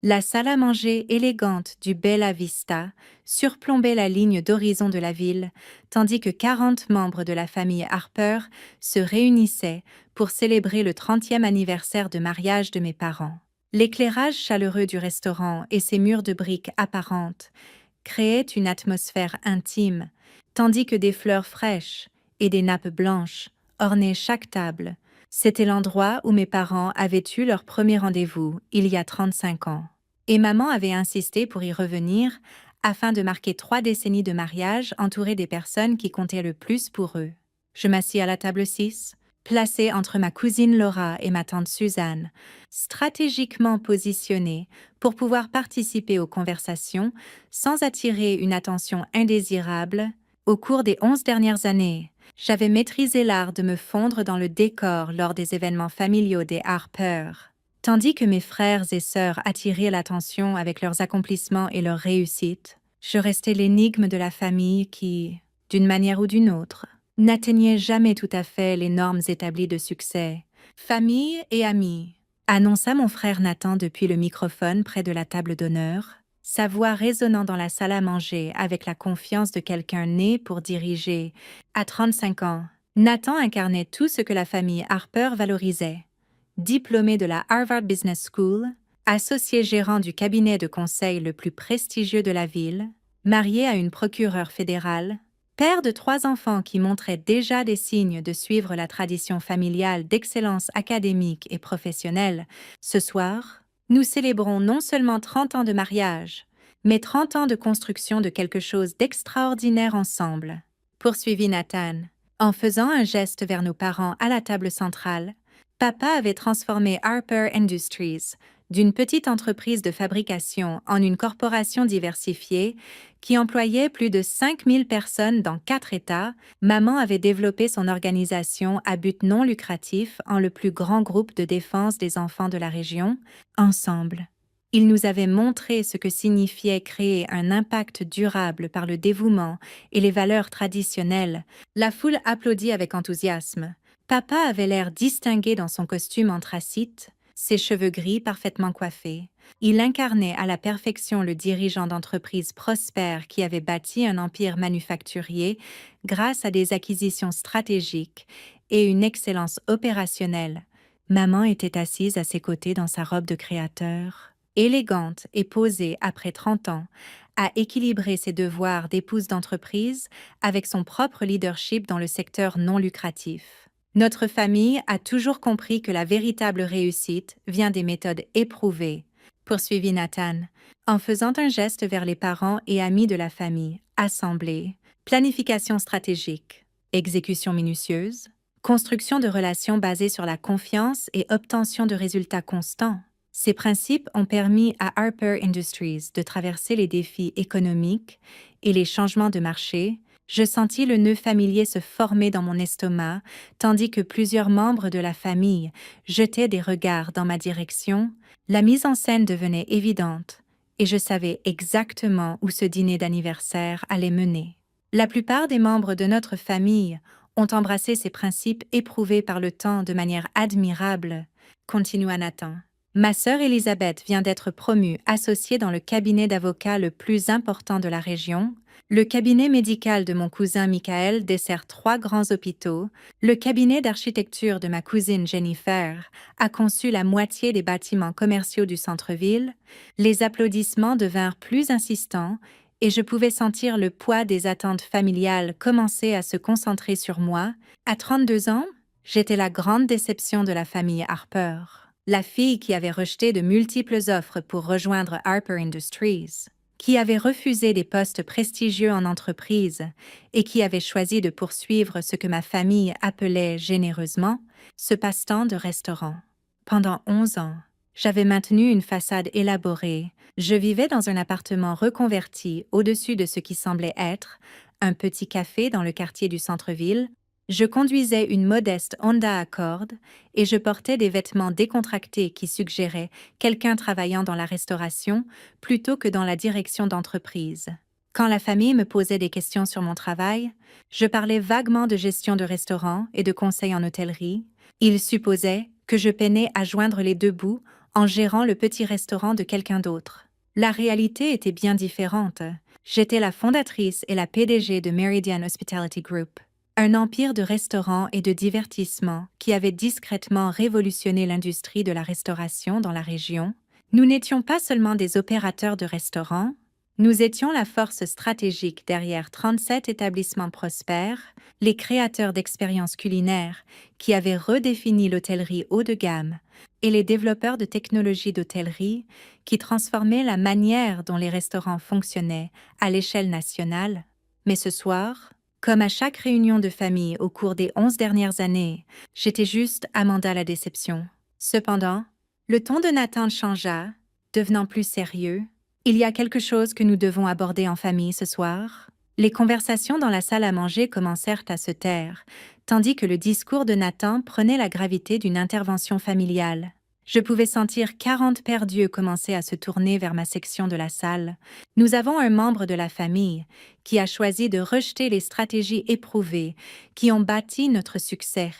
La salle à manger élégante du Bella Vista surplombait la ligne d'horizon de la ville, tandis que 40 membres de la famille Harper se réunissaient pour célébrer le 30e anniversaire de mariage de mes parents. L'éclairage chaleureux du restaurant et ses murs de briques apparentes créaient une atmosphère intime, tandis que des fleurs fraîches et des nappes blanches ornaient chaque table. C'était l'endroit où mes parents avaient eu leur premier rendez-vous il y a 35 ans. Et maman avait insisté pour y revenir afin de marquer 3 décennies de mariage entourées des personnes qui comptaient le plus pour eux. Je m'assis à la table 6, placée entre ma cousine Laura et ma tante Suzanne, stratégiquement positionnée pour pouvoir participer aux conversations sans attirer une attention indésirable. Au cours des 11 dernières années, j'avais maîtrisé l'art de me fondre dans le décor lors des événements familiaux des Harper. Tandis que mes frères et sœurs attiraient l'attention avec leurs accomplissements et leurs réussites, je restais l'énigme de la famille qui, d'une manière ou d'une autre, n'atteignait jamais tout à fait les normes établies de succès. Famille et amis, annonça mon frère Nathan depuis le microphone près de la table d'honneur, sa voix résonnant dans la salle à manger avec la confiance de quelqu'un né pour diriger. À 35 ans, Nathan incarnait tout ce que la famille Harper valorisait. Diplômé de la Harvard Business School, associé gérant du cabinet de conseil le plus prestigieux de la ville, marié à une procureure fédérale, père de 3 enfants qui montraient déjà des signes de suivre la tradition familiale d'excellence académique et professionnelle, ce soir, nous célébrons non seulement 30 ans de mariage, mais 30 ans de construction de quelque chose d'extraordinaire ensemble, poursuivit Nathan, en faisant un geste vers nos parents à la table centrale. Papa avait transformé Harper Industries d'une petite entreprise de fabrication en une corporation diversifiée qui employait plus de 5000 personnes dans 4 États. Maman avait développé son organisation à but non lucratif en le plus grand groupe de défense des enfants de la région, Ensemble. Il nous avait montré ce que signifiait créer un impact durable par le dévouement et les valeurs traditionnelles. La foule applaudit avec enthousiasme. Papa avait l'air distingué dans son costume anthracite, ses cheveux gris parfaitement coiffés. Il incarnait à la perfection le dirigeant d'entreprise prospère qui avait bâti un empire manufacturier grâce à des acquisitions stratégiques et une excellence opérationnelle. Maman était assise à ses côtés dans sa robe de créateur, élégante et posée après 30 ans, à équilibrer ses devoirs d'épouse d'entreprise avec son propre leadership dans le secteur non lucratif. Notre famille a toujours compris que la véritable réussite vient des méthodes éprouvées, poursuivit Nathan, en faisant un geste vers les parents et amis de la famille, assemblée, planification stratégique, exécution minutieuse, construction de relations basées sur la confiance et obtention de résultats constants. Ces principes ont permis à Harper Industries de traverser les défis économiques et les changements de marché. Je sentis le nœud familier se former dans mon estomac, tandis que plusieurs membres de la famille jetaient des regards dans ma direction. La mise en scène devenait évidente, et je savais exactement où ce dîner d'anniversaire allait mener. La plupart des membres de notre famille ont embrassé ces principes éprouvés par le temps de manière admirable, continua Nathan. Ma sœur Elisabeth vient d'être promue associée dans le cabinet d'avocats le plus important de la région. Le cabinet médical de mon cousin Michael dessert 3 grands hôpitaux. Le cabinet d'architecture de ma cousine Jennifer a conçu la moitié des bâtiments commerciaux du centre-ville. Les applaudissements devinrent plus insistants et je pouvais sentir le poids des attentes familiales commencer à se concentrer sur moi. À 32 ans, j'étais la grande déception de la famille Harper, la fille qui avait rejeté de multiples offres pour rejoindre Harper Industries, qui avait refusé des postes prestigieux en entreprise et qui avait choisi de poursuivre ce que ma famille appelait généreusement ce passe-temps de restaurant. Pendant 11 ans, j'avais maintenu une façade élaborée. Je vivais dans un appartement reconverti au-dessus de ce qui semblait être un petit café dans le quartier du centre-ville. Je conduisais une modeste Honda Accord et je portais des vêtements décontractés qui suggéraient quelqu'un travaillant dans la restauration plutôt que dans la direction d'entreprise. Quand la famille me posait des questions sur mon travail, je parlais vaguement de gestion de restaurant et de conseil en hôtellerie. Ils supposaient que je peinais à joindre les 2 bouts en gérant le petit restaurant de quelqu'un d'autre. La réalité était bien différente. J'étais la fondatrice et la PDG de Meridian Hospitality Group, un empire de restaurants et de divertissement qui avait discrètement révolutionné l'industrie de la restauration dans la région. Nous n'étions pas seulement des opérateurs de restaurants, nous étions la force stratégique derrière 37 établissements prospères, les créateurs d'expériences culinaires qui avaient redéfini l'hôtellerie haut de gamme et les développeurs de technologies d'hôtellerie qui transformaient la manière dont les restaurants fonctionnaient à l'échelle nationale. Mais ce soir, comme à chaque réunion de famille au cours des 11 dernières années, j'étais juste Amanda la déception. Cependant, le ton de Nathan changea, devenant plus sérieux. Il y a quelque chose que nous devons aborder en famille ce soir. Les conversations dans la salle à manger commencèrent à se taire, tandis que le discours de Nathan prenait la gravité d'une intervention familiale. Je pouvais sentir 40 paires d'yeux commencer à se tourner vers ma section de la salle. Nous avons un membre de la famille qui a choisi de rejeter les stratégies éprouvées qui ont bâti notre succès,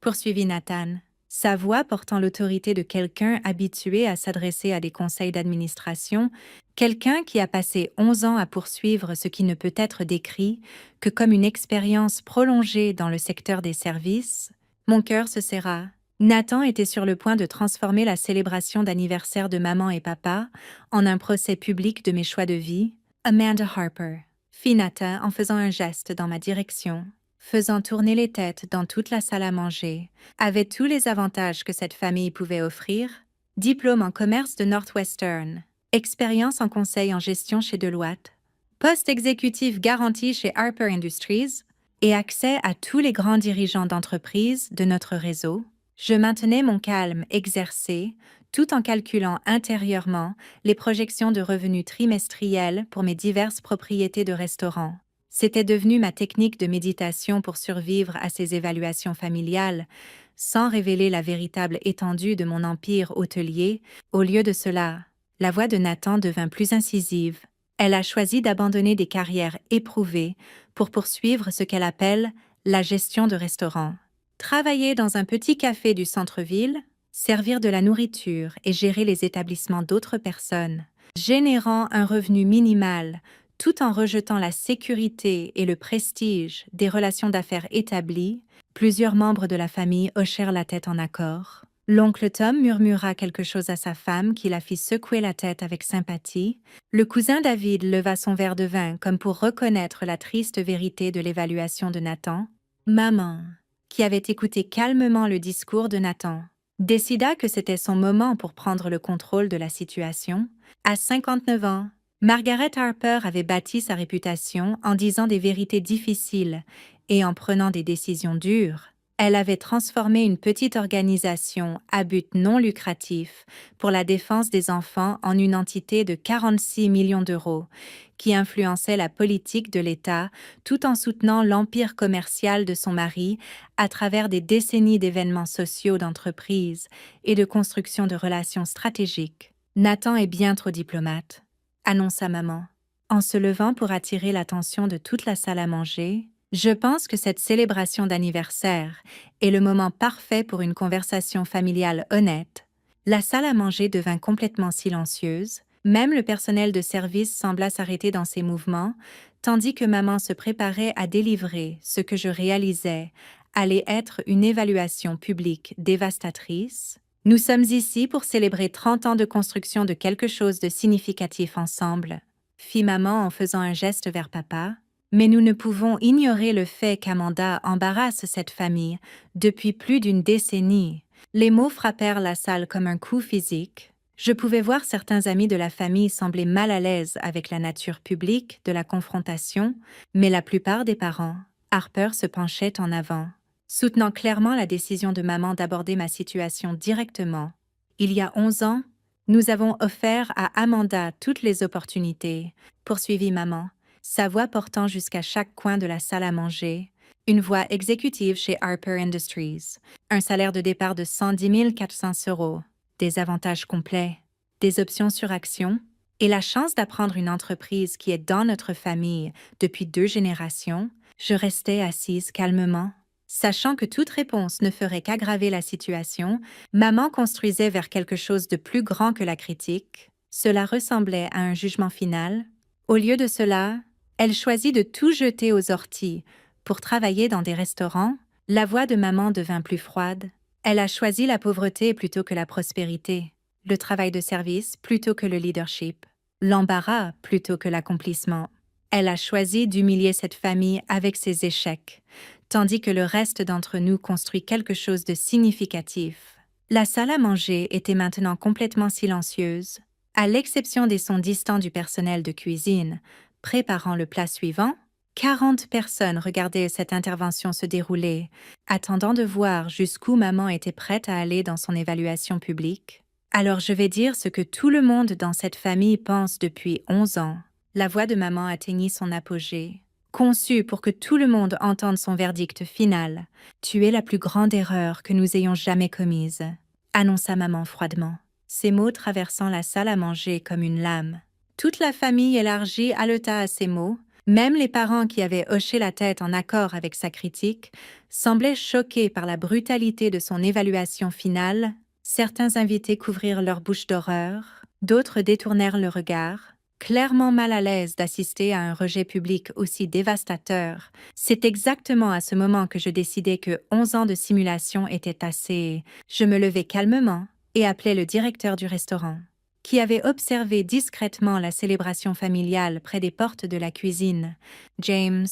poursuivit Nathan, sa voix portant l'autorité de quelqu'un habitué à s'adresser à des conseils d'administration, quelqu'un qui a passé 11 ans à poursuivre ce qui ne peut être décrit que comme une expérience prolongée dans le secteur des services. Mon cœur se serra. Nathan était sur le point de transformer la célébration d'anniversaire de maman et papa en un procès public de mes choix de vie. Amanda Harper, fit Nathan en faisant un geste dans ma direction, faisant tourner les têtes dans toute la salle à manger, avait tous les avantages que cette famille pouvait offrir: diplôme en commerce de Northwestern, expérience en conseil en gestion chez Deloitte, poste exécutif garanti chez Harper Industries et accès à tous les grands dirigeants d'entreprise de notre réseau. Je maintenais mon calme exercé, tout en calculant intérieurement les projections de revenus trimestriels pour mes diverses propriétés de restaurants. C'était devenu ma technique de méditation pour survivre à ces évaluations familiales, sans révéler la véritable étendue de mon empire hôtelier. Au lieu de cela, la voix de Nathan devint plus incisive. Elle a choisi d'abandonner des carrières éprouvées pour poursuivre ce qu'elle appelle la gestion de restaurant. Travailler dans un petit café du centre-ville, servir de la nourriture et gérer les établissements d'autres personnes, générant un revenu minimal tout en rejetant la sécurité et le prestige des relations d'affaires établies. Plusieurs membres de la famille hochèrent la tête en accord. L'oncle Tom murmura quelque chose à sa femme qui la fit secouer la tête avec sympathie. Le cousin David leva son verre de vin comme pour reconnaître la triste vérité de l'évaluation de Nathan. Maman, qui avait écouté calmement le discours de Nathan, décida que c'était son moment pour prendre le contrôle de la situation. À 59 ans, Margaret Harper avait bâti sa réputation en disant des vérités difficiles et en prenant des décisions dures. Elle avait transformé une petite organisation à but non lucratif pour la défense des enfants en une entité de 46 millions d'euros qui influençait la politique de l'État tout en soutenant l'empire commercial de son mari à travers des décennies d'événements sociaux d'entreprise et de construction de relations stratégiques. Nathan est bien trop diplomate, annonça maman, en se levant pour attirer l'attention de toute la salle à manger. Je pense que cette célébration d'anniversaire est le moment parfait pour une conversation familiale honnête. La salle à manger devint complètement silencieuse, même le personnel de service sembla s'arrêter dans ses mouvements, tandis que maman se préparait à délivrer ce que je réalisais allait être une évaluation publique dévastatrice. Nous sommes ici pour célébrer 30 ans de construction de quelque chose de significatif ensemble, fit maman en faisant un geste vers papa. Mais nous ne pouvons ignorer le fait qu'Amanda embarrasse cette famille depuis plus d'une décennie. Les mots frappèrent la salle comme un coup physique. Je pouvais voir certains amis de la famille sembler mal à l'aise avec la nature publique de la confrontation, mais la plupart des parents, Harper se penchait en avant, soutenant clairement la décision de maman d'aborder ma situation directement. Il y a 11 ans, nous avons offert à Amanda toutes les opportunités, poursuivit maman, sa voix portant jusqu'à chaque coin de la salle à manger, une voix exécutive chez Harper Industries, un salaire de départ de 110 400 €, des avantages complets, des options sur action et la chance d'apprendre une entreprise qui est dans notre famille depuis 2 générations. Je restais assise calmement, Sachant que toute réponse ne ferait qu'aggraver la situation, maman construisait vers quelque chose de plus grand que la critique. Cela ressemblait à un jugement final. Au lieu de cela, elle choisit de tout jeter aux orties. Pour travailler dans des restaurants, la voix de maman devint plus froide. Elle a choisi la pauvreté plutôt que la prospérité, le travail de service plutôt que le leadership, l'embarras plutôt que l'accomplissement. Elle a choisi d'humilier cette famille avec ses échecs, tandis que le reste d'entre nous construit quelque chose de significatif. La salle à manger était maintenant complètement silencieuse, à l'exception des sons distants du personnel de cuisine, préparant le plat suivant. 40 personnes regardaient cette intervention se dérouler, attendant de voir jusqu'où maman était prête à aller dans son évaluation publique. Alors je vais dire ce que tout le monde dans cette famille pense depuis 11 ans. La voix de maman atteignit son apogée. Conçue pour que tout le monde entende son verdict final. « Tu es la plus grande erreur que nous ayons jamais commise », annonça maman froidement, ces mots traversant la salle à manger comme une lame. Toute la famille élargie haleta à ces mots. Même les parents qui avaient hoché la tête en accord avec sa critique semblaient choqués par la brutalité de son évaluation finale. Certains invités couvrirent leur bouche d'horreur, d'autres détournèrent le regard. Clairement mal à l'aise d'assister à un rejet public aussi dévastateur, c'est exactement à ce moment que je décidai que 11 ans de simulation étaient assez. Je me levai calmement et appelai le directeur du restaurant, qui avait observé discrètement la célébration familiale près des portes de la cuisine. « James,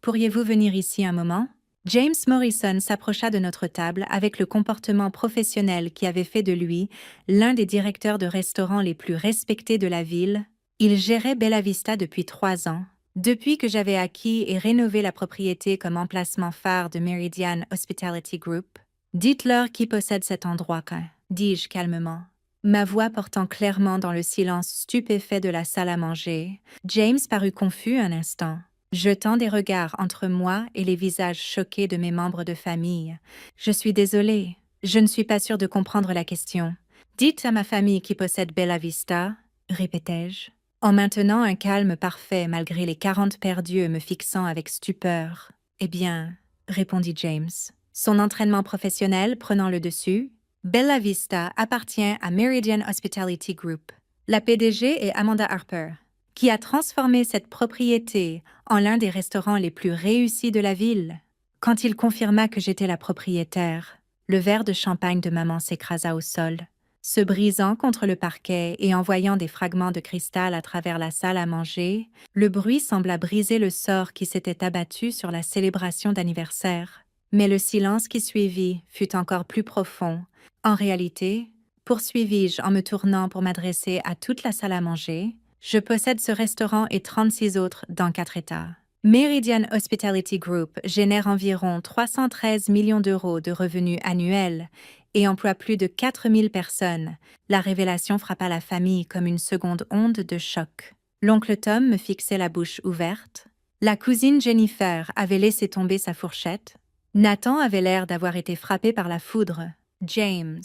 pourriez-vous venir ici un moment ?» James Morrison s'approcha de notre table avec le comportement professionnel qui avait fait de lui l'un des directeurs de restaurants les plus respectés de la ville. Il gérait Bella Vista depuis 3 ans, depuis que j'avais acquis et rénové la propriété comme emplacement phare de Meridian Hospitality Group. « Dites-leur qui possède cet endroit, dis-je calmement, ma voix portant clairement dans le silence stupéfait de la salle à manger. James parut confus un instant, jetant des regards entre moi et les visages choqués de mes membres de famille. « Je suis désolée, je ne suis pas sûre de comprendre la question. Dites à ma famille qui possède Bella Vista, répétai-je, en maintenant un calme parfait malgré les 40 perdus me fixant avec stupeur. « Eh bien, répondit James, son entraînement professionnel prenant le dessus, Bella Vista appartient à Meridian Hospitality Group. La PDG est Amanda Harper, qui a transformé cette propriété en l'un des restaurants les plus réussis de la ville. » Quand il confirma que j'étais la propriétaire, le verre de champagne de maman s'écrasa au sol, se brisant contre le parquet et envoyant des fragments de cristal à travers la salle à manger. Le bruit sembla briser le sort qui s'était abattu sur la célébration d'anniversaire. Mais le silence qui suivit fut encore plus profond. En réalité, poursuivis-je en me tournant pour m'adresser à toute la salle à manger, je possède ce restaurant et 36 autres dans 4 États. Meridian Hospitality Group génère environ 313 millions d'euros de revenus annuels et emploie plus de 4000 personnes. La révélation frappa la famille comme une seconde onde de choc. L'oncle Tom me fixait la bouche ouverte. La cousine Jennifer avait laissé tomber sa fourchette. Nathan avait l'air d'avoir été frappé par la foudre. « James,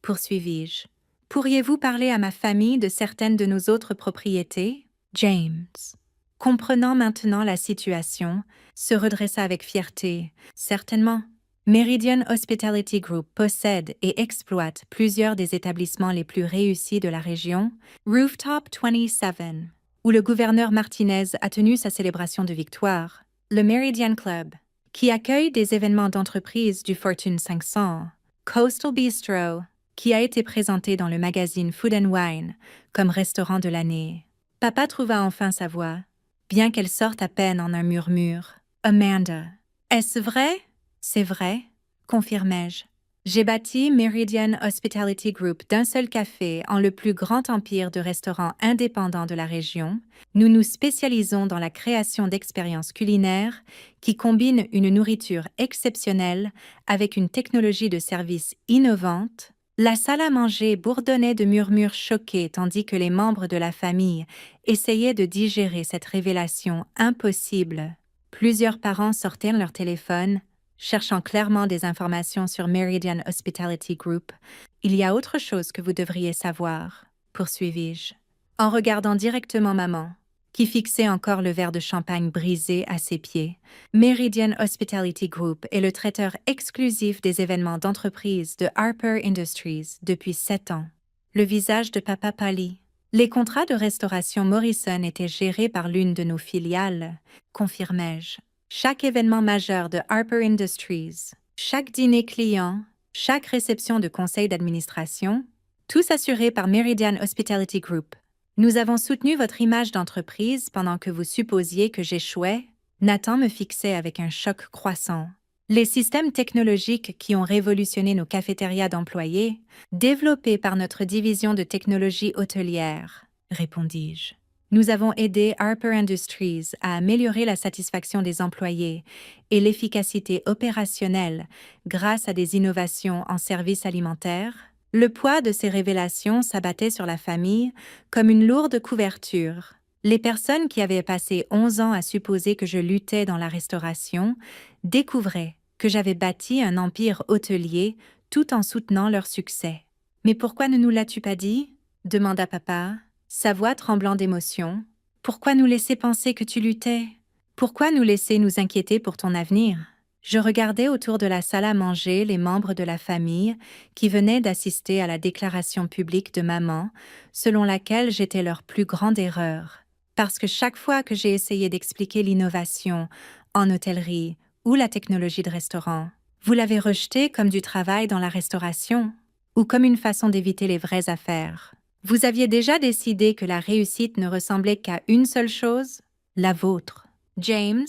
poursuivis-je, pourriez-vous parler à ma famille de certaines de nos autres propriétés ?» James, comprenant maintenant la situation, se redressa avec fierté. « Certainement. Meridian Hospitality Group possède et exploite plusieurs des établissements les plus réussis de la région, Rooftop 27, où le gouverneur Martinez a tenu sa célébration de victoire, le Meridian Club, qui accueille des événements d'entreprise du Fortune 500, Coastal Bistro, qui a été présenté dans le magazine Food & Wine comme restaurant de l'année. » Papa trouva enfin sa voix, bien qu'elle sorte à peine en un murmure. « Amanda, est-ce vrai? » « C'est vrai, » confirmai-je. J'ai bâti Meridian Hospitality Group d'un seul café en le plus grand empire de restaurants indépendants de la région. Nous nous spécialisons dans la création d'expériences culinaires qui combinent une nourriture exceptionnelle avec une technologie de service innovante. La salle à manger bourdonnait de murmures choqués tandis que les membres de la famille essayaient de digérer cette révélation impossible. Plusieurs parents sortirent leur téléphone, cherchant clairement des informations sur Meridian Hospitality Group. « Il y a autre chose que vous devriez savoir, » poursuivis-je, en regardant directement maman, qui fixait encore le verre de champagne brisé à ses pieds. Meridian Hospitality Group est le traiteur exclusif des événements d'entreprise de Harper Industries depuis 7 ans. Le visage de papa pâlit. Les contrats de restauration Morrison étaient gérés par l'une de nos filiales, confirmai-je. Chaque événement majeur de Harper Industries, chaque dîner client, chaque réception de conseil d'administration, tous assurés par Meridian Hospitality Group. Nous avons soutenu votre image d'entreprise pendant que vous supposiez que j'échouais. Nathan me fixait avec un choc croissant. Les systèmes technologiques qui ont révolutionné nos cafétérias d'employés, développés par notre division de technologie hôtelière, répondis-je. Nous avons aidé Harper Industries à améliorer la satisfaction des employés et l'efficacité opérationnelle grâce à des innovations en services alimentaires. Le poids de ces révélations s'abattait sur la famille comme une lourde couverture. Les personnes qui avaient passé 11 ans à supposer que je luttais dans la restauration découvraient que j'avais bâti un empire hôtelier tout en soutenant leur succès. « Mais pourquoi ne nous l'as-tu pas dit ?» demanda papa, sa voix tremblant d'émotion. « Pourquoi nous laisser penser que tu luttais? Pourquoi nous laisser nous inquiéter pour ton avenir ?» Je regardais autour de la salle à manger les membres de la famille qui venaient d'assister à la déclaration publique de maman, selon laquelle j'étais leur plus grande erreur. Parce que chaque fois que j'ai essayé d'expliquer l'innovation en hôtellerie ou la technologie de restaurant, vous l'avez rejeté comme du travail dans la restauration ou comme une façon d'éviter les vraies affaires. Vous aviez déjà décidé que la réussite ne ressemblait qu'à une seule chose, la vôtre. James,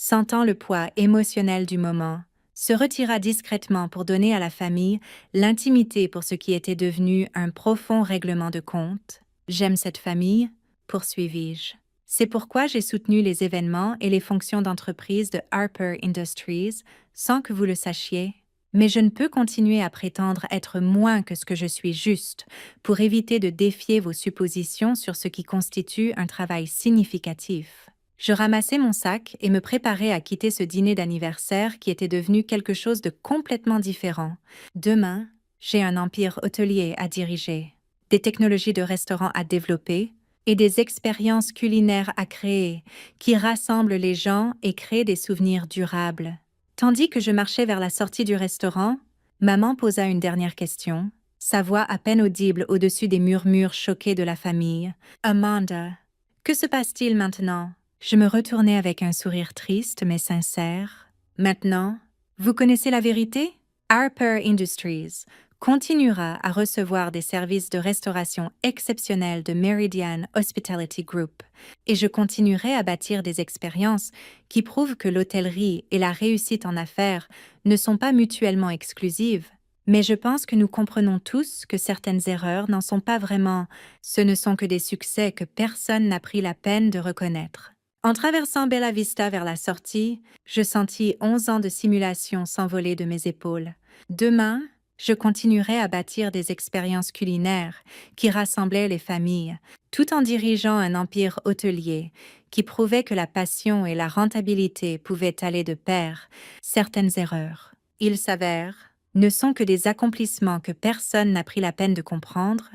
sentant le poids émotionnel du moment, se retira discrètement pour donner à la famille l'intimité pour ce qui était devenu un profond règlement de compte. J'aime cette famille, poursuivis-je. C'est pourquoi j'ai soutenu les événements et les fonctions d'entreprise de Harper Industries sans que vous le sachiez. Mais je ne peux continuer à prétendre être moins que ce que je suis juste pour éviter de défier vos suppositions sur ce qui constitue un travail significatif. Je ramassai mon sac et me préparais à quitter ce dîner d'anniversaire qui était devenu quelque chose de complètement différent. Demain, j'ai un empire hôtelier à diriger, des technologies de restaurant à développer et des expériences culinaires à créer qui rassemblent les gens et créent des souvenirs durables. Tandis que je marchais vers la sortie du restaurant, maman posa une dernière question, sa voix à peine audible au-dessus des murmures choqués de la famille. « Amanda, que se passe-t-il maintenant ?» Je me retournai avec un sourire triste mais sincère. « Maintenant, vous connaissez la vérité? Harper Industries continuera à recevoir des services de restauration exceptionnels de Meridian Hospitality Group et je continuerai à bâtir des expériences qui prouvent que l'hôtellerie et la réussite en affaires ne sont pas mutuellement exclusives. Mais je pense que nous comprenons tous que certaines erreurs n'en sont pas vraiment. Ce ne sont que des succès que personne n'a pris la peine de reconnaître. » En traversant Bella Vista vers la sortie, je sentis 11 ans de simulation s'envoler de mes épaules. Demain, je continuerai à bâtir des expériences culinaires qui rassemblaient les familles, tout en dirigeant un empire hôtelier qui prouvait que la passion et la rentabilité pouvaient aller de pair. Certaines erreurs, il s'avère, ne sont que des accomplissements que personne n'a pris la peine de comprendre